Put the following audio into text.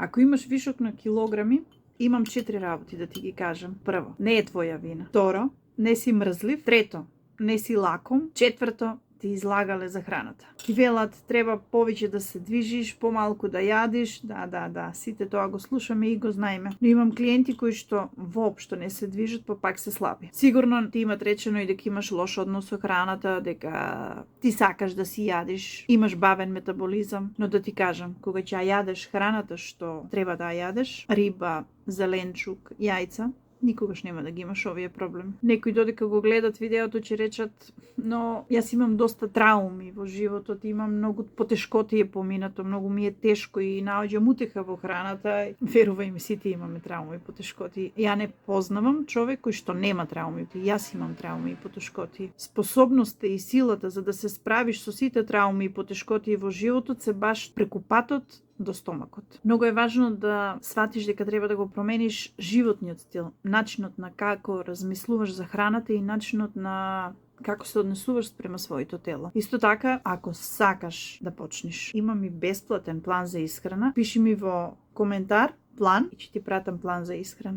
Ако имаш вишок на килограми, имам 4 работи да ти ги кажам. Прво, не е твоја вина. Второ, не си мрзлив. Трето, не си лаком. Четврто, ти излагале за храната. Ти велат, треба повеќе да се движиш, помалку да јадиш. Да, сите тоа го слушаме и го знаеме. Но имам клиенти кои што воопшто не се движат, па пак се слаби. Сигурно ти имат речено и дека имаш лош однос со храната, дека ти сакаш да си јадиш, имаш бавен метаболизам, но да ти кажам, кога ќе ја јадеш храната што треба да ја јадеш, риба, зеленчук, јајца, никогаш нема да ги имаш овие проблеми. Некои додека го гледат видеото ќе речат, но јас имам доста трауми во животот, имам многу потешкоти е поминато, многу ми е тешко и наоѓам утеха во храната. Верувај ми, сите имаме трауми и потешкоти. Ја не познавам човек кој што нема трауми, јас имам трауми и потешкоти. Способноста и силата за да се справиш со сите трауми и потешкоти во животот се баш преку патот до стомакот. Многу е важно да сватиш дека треба да го промениш животниот стил, начинот на како размислуваш за храната и начинот на како се однесуваш спрема своето тело. Исто така, ако сакаш да почнеш, имам и бесплатен план за исхрана, пиши ми во коментар план и ќе ти пратам план за исхрана.